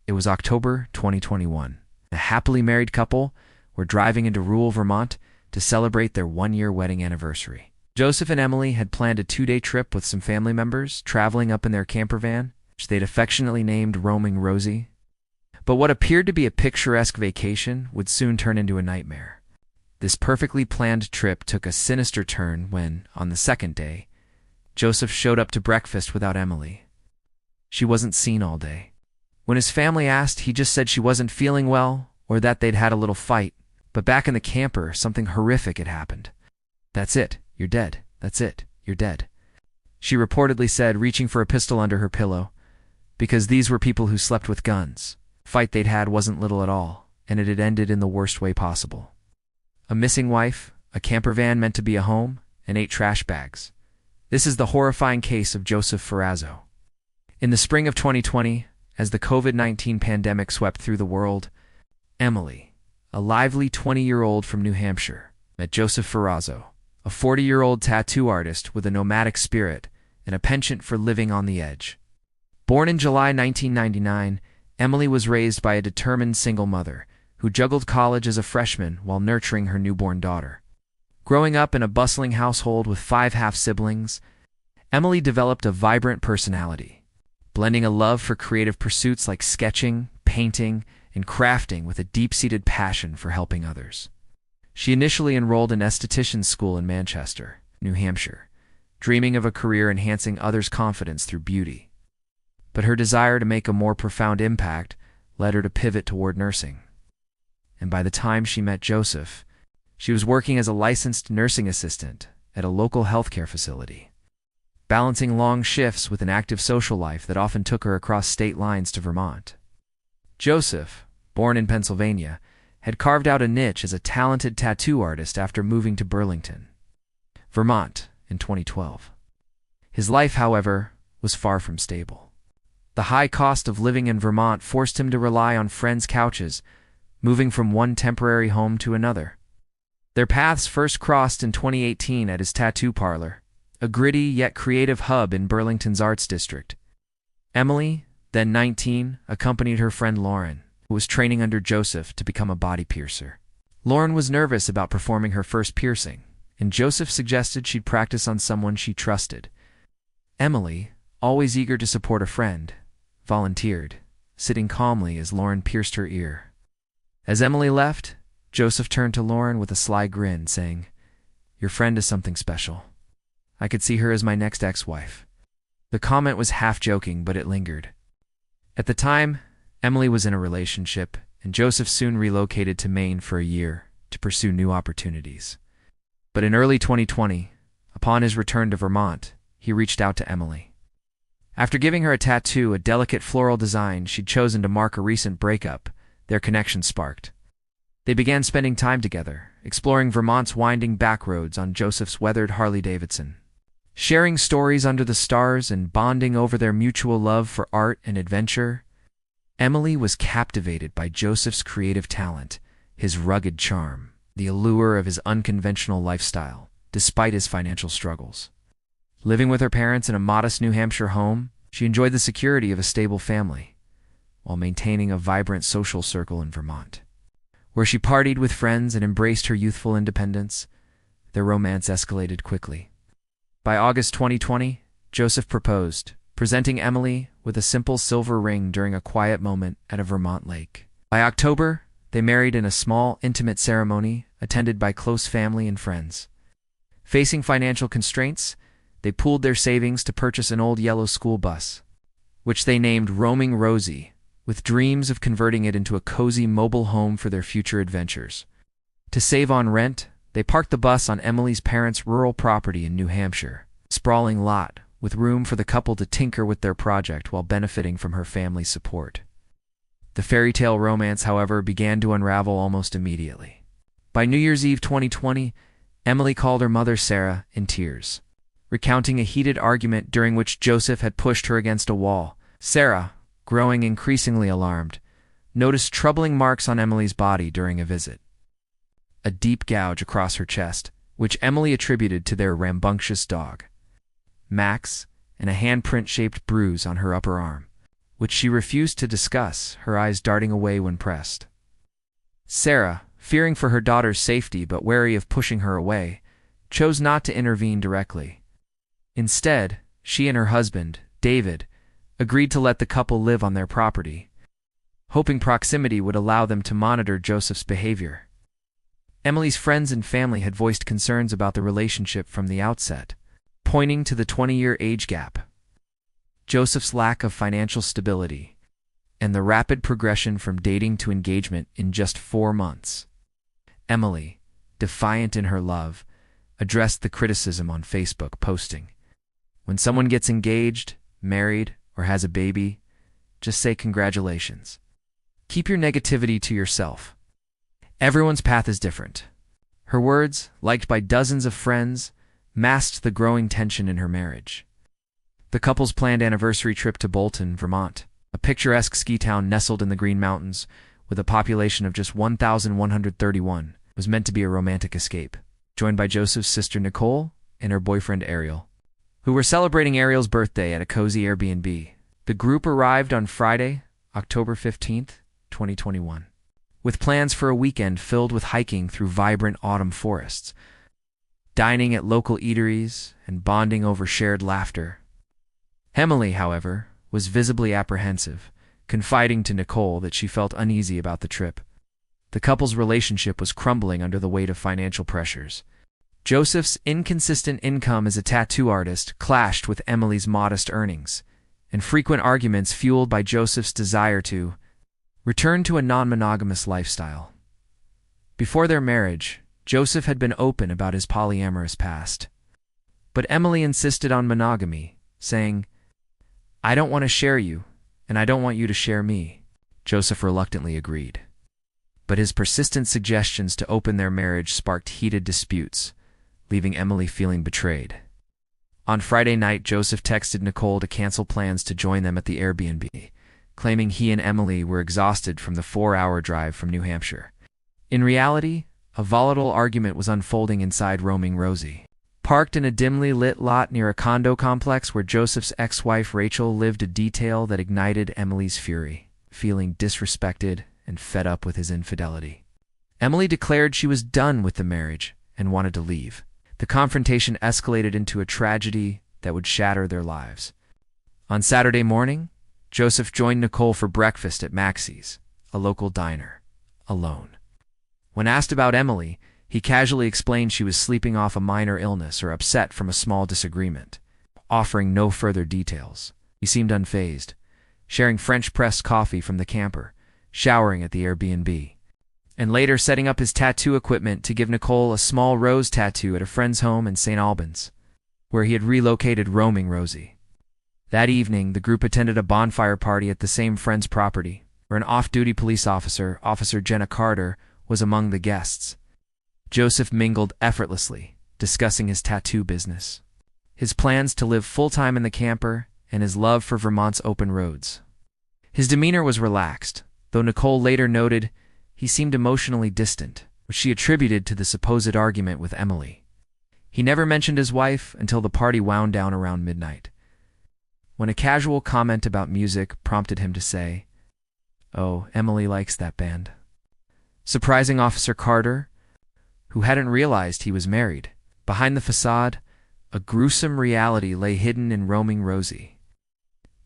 It was October 2021. A happily married couple were driving into rural Vermont to celebrate their one-year wedding anniversary. Joseph and Emily had planned a 2-day trip with some family members, traveling up in their camper van, which they'd affectionately named Roaming Rosie. But what appeared to be a picturesque vacation would soon turn into a nightmare. This perfectly planned trip took a sinister turn when, on the second day, Joseph showed up to breakfast without Emily. She wasn't seen all day. When his family asked, he just said she wasn't feeling well or that they'd had a little fight. But back in the camper, something horrific had happened. "That's it. You're dead. That's it. You're dead," she reportedly said, reaching for a pistol under her pillow. Because these were people who slept with guns. The fight they'd had wasn't little at all, and it had ended in the worst way possible. A missing wife, a camper van meant to be a home, and 8 trash bags. This is the horrifying case of Joseph Ferazo. In the spring of 2020, as the COVID-19 pandemic swept through the world, Emily, a lively 20-year-old from New Hampshire, met Joseph Ferazo, a 40-year-old tattoo artist with a nomadic spirit and a penchant for living on the edge. Born in July 1999, Emily was raised by a determined single mother who juggled college as a freshman while nurturing her newborn daughter. Growing up in a bustling household with 5 half-siblings, Emily developed a vibrant personality, blending a love for creative pursuits like sketching, painting, and crafting with a deep-seated passion for helping others. She initially enrolled in esthetician school in Manchester, New Hampshire, dreaming of a career enhancing others' confidence through beauty. But her desire to make a more profound impact led her to pivot toward nursing. And by the time she met Joseph, she was working as a licensed nursing assistant at a local healthcare facility, balancing long shifts with an active social life that often took her across state lines to Vermont. Joseph, born in Pennsylvania, had carved out a niche as a talented tattoo artist after moving to Burlington, Vermont, in 2012. His life, however, was far from stable. The high cost of living in Vermont forced him to rely on friends' couches, moving from one temporary home to another. Their paths first crossed in 2018 at his tattoo parlor, a gritty yet creative hub in Burlington's Arts District. Emily, then 19, accompanied her friend Lauren, who was training under Joseph to become a body piercer. Lauren was nervous about performing her first piercing, and Joseph suggested she'd practice on someone she trusted. Emily, always eager to support a friend, volunteered, sitting calmly as Lauren pierced her ear. As Emily left, Joseph turned to Lauren with a sly grin, saying, "Your friend is something special. I could see her as my next ex-wife." The comment was half-joking, but it lingered. At the time, Emily was in a relationship, and Joseph soon relocated to Maine for a year to pursue new opportunities. But in early 2020, upon his return to Vermont, he reached out to Emily. After giving her a tattoo, a delicate floral design she'd chosen to mark a recent breakup, their connection sparked. They began spending time together, exploring Vermont's winding backroads on Joseph's weathered Harley-Davidson, sharing stories under the stars and bonding over their mutual love for art and adventure. Emily was captivated by Joseph's creative talent, his rugged charm, the allure of his unconventional lifestyle, despite his financial struggles. Living with her parents in a modest New Hampshire home, she enjoyed the security of a stable family, while maintaining a vibrant social circle in Vermont, where she partied with friends and embraced her youthful independence. Their romance escalated quickly. By August 2020, Joseph proposed, presenting Emily with a simple silver ring during a quiet moment at a Vermont lake. By October, they married in a small, intimate ceremony attended by close family and friends. Facing financial constraints, they pooled their savings to purchase an old yellow school bus, which they named Roaming Rosie, with dreams of converting it into a cozy mobile home for their future adventures. To save on rent, they parked the bus on Emily's parents' rural property in New Hampshire, a sprawling lot with room for the couple to tinker with their project while benefiting from her family's support. The fairy tale romance, however, began to unravel almost immediately. By New Year's Eve 2020, Emily called her mother Sarah in tears, recounting a heated argument during which Joseph had pushed her against a wall. Sarah, growing increasingly alarmed, noticed troubling marks on Emily's body during a visit. A deep gouge across her chest, which Emily attributed to their rambunctious dog, Max, and a handprint-shaped bruise on her upper arm. which she refused to discuss, her eyes darting away when pressed. Sarah, fearing for her daughter's safety but wary of pushing her away, chose not to intervene directly. Instead, she and her husband, David, agreed to let the couple live on their property, hoping proximity would allow them to monitor Joseph's behavior. Emily's friends and family had voiced concerns about the relationship from the outset, pointing to the 20-year age gap, Joseph's lack of financial stability, and the rapid progression from dating to engagement in just 4 months. Emily, defiant in her love, addressed the criticism on Facebook, posting, "When someone gets engaged, married, or has a baby, just say congratulations. Keep your negativity to yourself. Everyone's path is different." Her words, liked by dozens of friends, masked the growing tension in her marriage. The couple's planned anniversary trip to Bolton, Vermont, a picturesque ski town nestled in the Green Mountains with a population of just 1,131, was meant to be a romantic escape, joined by Joseph's sister Nicole and her boyfriend Ariel, who were celebrating Ariel's birthday at a cozy Airbnb. The group arrived on Friday, October 15th, 2021, with plans for a weekend filled with hiking through vibrant autumn forests, dining at local eateries, and bonding over shared laughter. Emily, however, was visibly apprehensive, confiding to Nicole that she felt uneasy about the trip. The couple's relationship was crumbling under the weight of financial pressures. Joseph's inconsistent income as a tattoo artist clashed with Emily's modest earnings, and frequent arguments fueled by Joseph's desire to return to a non-monogamous lifestyle. Before their marriage, Joseph had been open about his polyamorous past. But Emily insisted on monogamy, saying, "I don't want to share you, and I don't want you to share me." Joseph reluctantly agreed. But his persistent suggestions to open their marriage sparked heated disputes, leaving Emily feeling betrayed. On Friday night, Joseph texted Nicole to cancel plans to join them at the Airbnb, claiming he and Emily were exhausted from the 4-hour drive from New Hampshire. In reality, a volatile argument was unfolding inside Roaming Rosie. Parked in a dimly lit lot near a condo complex where Joseph's ex-wife Rachel lived, a detail that ignited Emily's fury, feeling disrespected and fed up with his infidelity. Emily declared she was done with the marriage and wanted to leave. The confrontation escalated into a tragedy that would shatter their lives. On Saturday morning, Joseph joined Nicole for breakfast at Maxie's, a local diner, alone. When asked about Emily, he casually explained she was sleeping off a minor illness or upset from a small disagreement, offering no further details. He seemed unfazed, sharing French press coffee from the camper, showering at the Airbnb, and later setting up his tattoo equipment to give Nicole a small rose tattoo at a friend's home in St. Albans, where he had relocated Roaming Rosie. That evening, the group attended a bonfire party at the same friend's property, where an off-duty police officer, Officer Jenna Carter, was among the guests. Joseph mingled effortlessly, discussing his tattoo business, his plans to live full-time in the camper, and his love for Vermont's open roads. His demeanor was relaxed, though Nicole later noted he seemed emotionally distant, which she attributed to the supposed argument with Emily. He never mentioned his wife until the party wound down around midnight, when a casual comment about music prompted him to say, "Oh, Emily likes that band," surprising Officer Carter, who hadn't realized he was married. Behind the facade, a gruesome reality lay hidden in Roaming Rosie.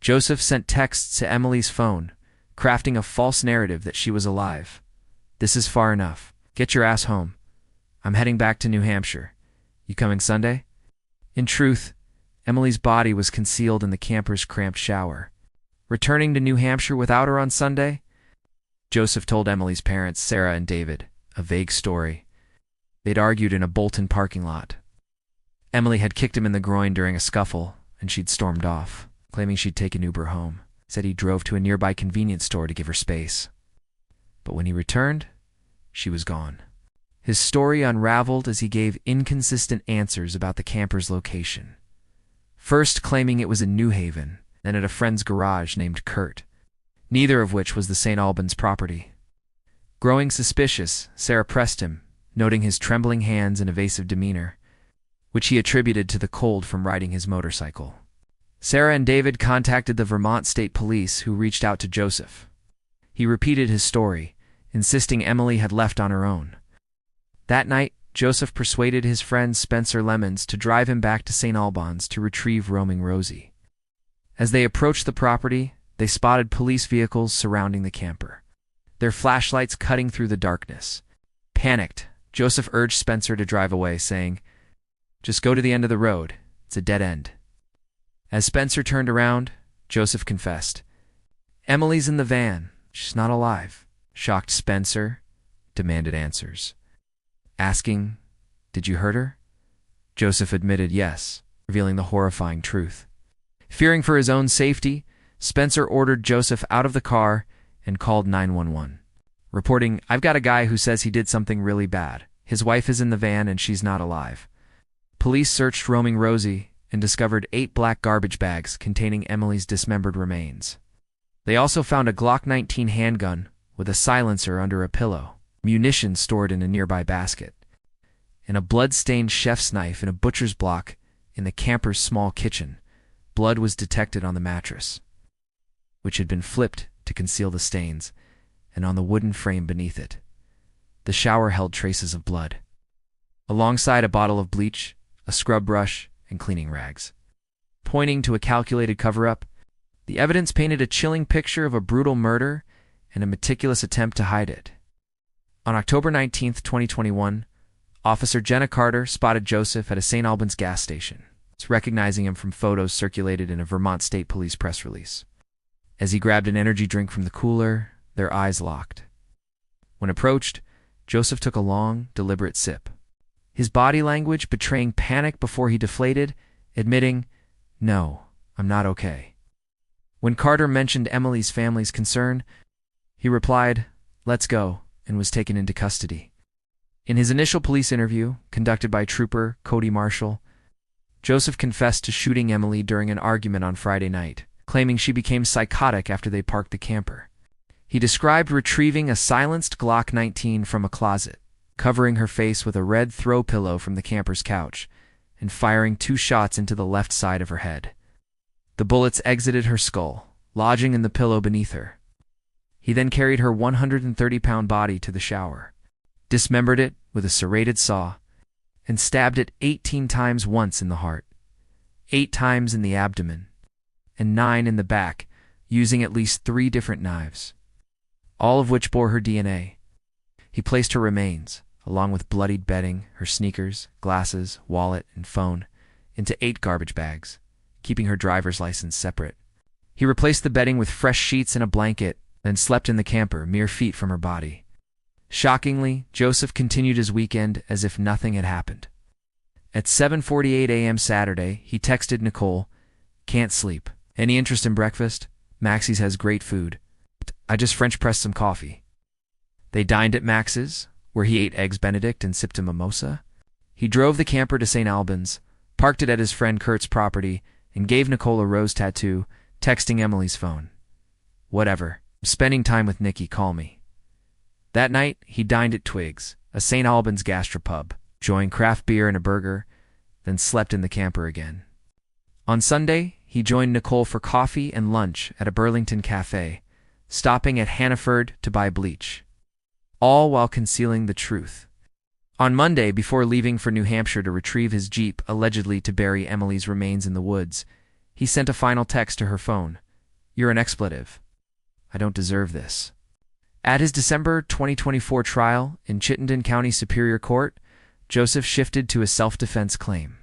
Joseph sent texts to Emily's phone, crafting a false narrative that she was alive. "This is far enough. Get your ass home. I'm heading back to New Hampshire. You coming Sunday?" In truth, Emily's body was concealed in the camper's cramped shower. Returning to New Hampshire without her on Sunday? Joseph told Emily's parents, Sarah and David, a vague story. They'd argued in a Bolton parking lot. Emily had kicked him in the groin during a scuffle, and she'd stormed off, claiming she'd take an Uber home. Said he drove to a nearby convenience store to give her space. But when he returned, she was gone. His story unraveled as he gave inconsistent answers about the camper's location. First claiming it was in New Haven, then at a friend's garage named Kurt, neither of which was the St. Albans property. Growing suspicious, Sarah pressed him, noting his trembling hands and evasive demeanor, which he attributed to the cold from riding his motorcycle. Sarah and David contacted the Vermont State Police, who reached out to Joseph. He repeated his story, insisting Emily had left on her own. That night, Joseph persuaded his friend Spencer Lemons to drive him back to St. Albans to retrieve roaming Rosie. As they approached the property, they spotted police vehicles surrounding the camper, their flashlights cutting through the darkness. Panicked, Joseph urged Spencer to drive away, saying, "Just go to the end of the road. It's a dead end." As Spencer turned around, Joseph confessed, "Emily's in the van. She's not alive." Shocked Spencer demanded answers, asking, "Did you hurt her?" Joseph admitted yes, revealing the horrifying truth. Fearing for his own safety, Spencer ordered Joseph out of the car and called 911, reporting, "I've got a guy who says he did something really bad. His wife is in the van and she's not alive." Police searched roaming Rosie and discovered 8 black garbage bags containing Emily's dismembered remains. They also found a Glock 19 handgun with a silencer under a pillow, munitions stored in a nearby basket, and a blood-stained chef's knife in a butcher's block in the camper's small kitchen. Blood was detected on the mattress, which had been flipped to conceal the stains, and on the wooden frame beneath it. The shower held traces of blood, alongside a bottle of bleach, a scrub brush, and cleaning rags. Pointing to a calculated cover-up, the evidence painted a chilling picture of a brutal murder and a meticulous attempt to hide it. On October 19, 2021, Officer Jenna Carter spotted Joseph at a St. Albans gas station, recognizing him from photos circulated in a Vermont State Police press release. As he grabbed an energy drink from the cooler, their eyes locked. When approached, Joseph took a long, deliberate sip, his body language betraying panic before he deflated, admitting, "No, I'm not okay." When Carter mentioned Emily's family's concern, he replied, "Let's go," and was taken into custody. In his initial police interview, conducted by Trooper Cody Marshall, Joseph confessed to shooting Emily during an argument on Friday night, claiming she became psychotic after they parked the camper. He described retrieving a silenced Glock 19 from a closet, covering her face with a red throw pillow from the camper's couch, and firing 2 shots into the left side of her head. The bullets exited her skull, lodging in the pillow beneath her. He then carried her 130-pound body to the shower, dismembered it with a serrated saw, and stabbed it 18 times, once in the heart, 8 times in the abdomen, and 9 in the back, using at least 3 different knives, all of which bore her DNA. He placed her remains, along with bloodied bedding, her sneakers, glasses, wallet, and phone, into 8 garbage bags, keeping her driver's license separate. He replaced the bedding with fresh sheets and a blanket, then slept in the camper mere feet from her body. Shockingly, Joseph continued his weekend as if nothing had happened. At 7:48 a.m. Saturday, he texted Nicole, "Can't sleep. Any interest in breakfast? Maxie's has great food. I just French pressed some coffee." They dined at Max's, where he ate eggs Benedict and sipped a mimosa. He drove the camper to St. Albans, parked it at his friend Kurt's property, and gave Nicole a rose tattoo, texting Emily's phone, "Whatever. I'm spending time with Nikki, call me." That night, he dined at Twig's, a St. Albans gastropub, enjoying craft beer and a burger, then slept in the camper again. On Sunday, he joined Nicole for coffee and lunch at a Burlington cafe, stopping at Hannaford to buy bleach, all while concealing the truth. On Monday, before leaving for New Hampshire to retrieve his Jeep, allegedly to bury Emily's remains in the woods, he sent a final text to her phone, "You're an expletive. I don't deserve this." At his December 2024 trial in Chittenden County Superior Court, Joseph shifted to a self-defense claim,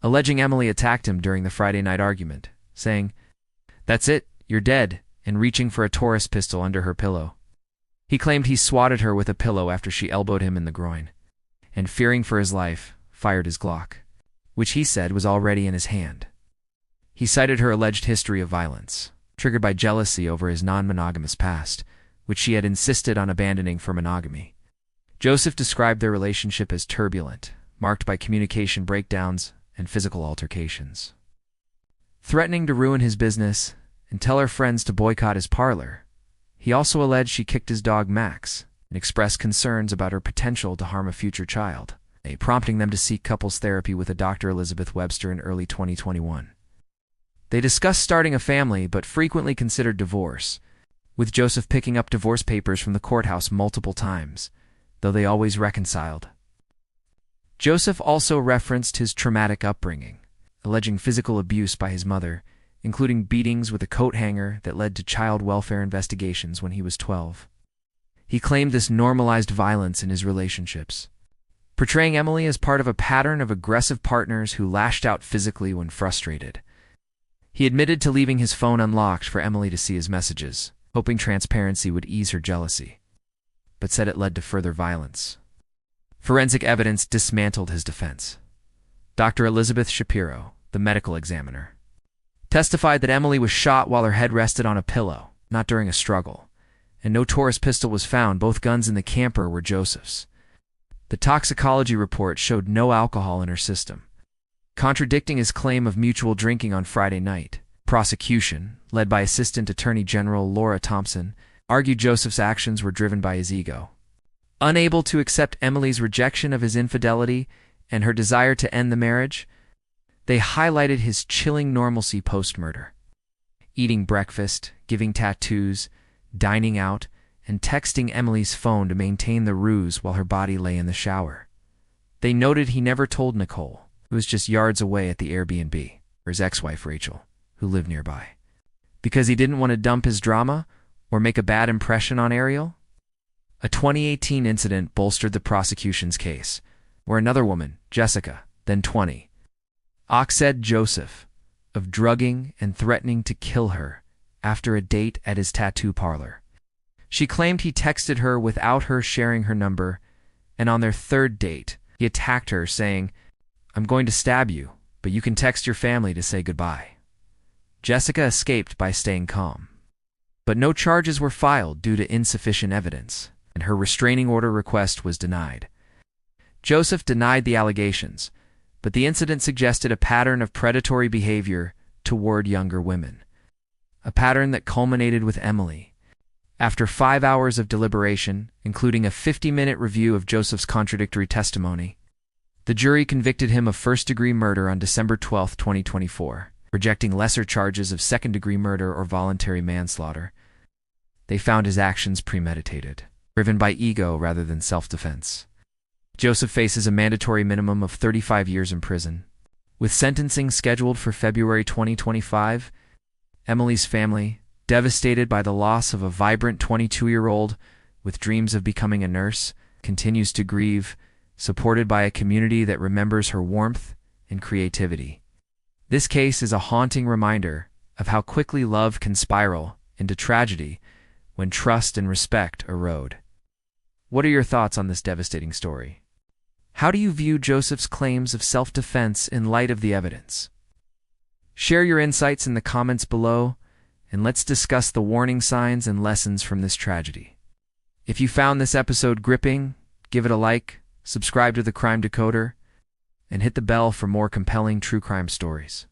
alleging Emily attacked him during the Friday night argument, saying, "That's it, you're dead," and reaching for a Taurus pistol under her pillow. He claimed he swatted her with a pillow after she elbowed him in the groin, and fearing for his life, fired his Glock, which he said was already in his hand. He cited her alleged history of violence, triggered by jealousy over his non-monogamous past, which she had insisted on abandoning for monogamy. Joseph described their relationship as turbulent, marked by communication breakdowns and physical altercations. Threatening to ruin his business and tell her friends to boycott his parlor, he also alleged she kicked his dog Max and expressed concerns about her potential to harm a future child, prompting them to seek couples therapy with a Dr. Elizabeth Webster in early 2021. They discussed starting a family but frequently considered divorce, with Joseph picking up divorce papers from the courthouse multiple times, though they always reconciled. Joseph also referenced his traumatic upbringing, alleging physical abuse by his mother, including beatings with a coat hanger that led to child welfare investigations when he was 12. He claimed this normalized violence in his relationships, portraying Emily as part of a pattern of aggressive partners who lashed out physically when frustrated. He admitted to leaving his phone unlocked for Emily to see his messages, hoping transparency would ease her jealousy, but said it led to further violence. Forensic evidence dismantled his defense. Dr. Elizabeth Shapiro, the medical examiner, testified that Emily was shot while her head rested on a pillow, not during a struggle, and no Taurus pistol was found. Both guns in the camper were Joseph's. The toxicology report showed no alcohol in her system, contradicting his claim of mutual drinking on Friday night. Prosecution, led by Assistant Attorney General Laura Thompson, argued Joseph's actions were driven by his ego. Unable to accept Emily's rejection of his infidelity and her desire to end the marriage, they highlighted his chilling normalcy post-murder. Eating breakfast, giving tattoos, dining out, and texting Emily's phone to maintain the ruse while her body lay in the shower. They noted he never told Nicole, who was just yards away at the Airbnb, or his ex-wife Rachel, who lived nearby, because he didn't want to dump his drama or make a bad impression on Ariel. A 2018 incident bolstered the prosecution's case, where another woman, Jessica, then 20, accused Joseph of drugging and threatening to kill her after a date at his tattoo parlor. She claimed he texted her without her sharing her number, and on their third date, he attacked her, saying, "I'm going to stab you, but you can text your family to say goodbye." Jessica escaped by staying calm. But no charges were filed due to insufficient evidence, and her restraining order request was denied. Joseph denied the allegations, but the incident suggested a pattern of predatory behavior toward younger women, a pattern that culminated with Emily. After 5 hours of deliberation, including a 50-minute review of Joseph's contradictory testimony, the jury convicted him of first-degree murder on December 12, 2024, rejecting lesser charges of second-degree murder or voluntary manslaughter. They found his actions premeditated, driven by ego rather than self-defense. Joseph faces a mandatory minimum of 35 years in prison. With sentencing scheduled for February 2025, Emily's family, devastated by the loss of a vibrant 22-year-old with dreams of becoming a nurse, continues to grieve, supported by a community that remembers her warmth and creativity. This case is a haunting reminder of how quickly love can spiral into tragedy when trust and respect erode. What are your thoughts on this devastating story? How do you view Joseph's claims of self-defense in light of the evidence? Share your insights in the comments below, and let's discuss the warning signs and lessons from this tragedy. If you found this episode gripping, give it a like, subscribe to the Crime Decoder, and hit the bell for more compelling true crime stories.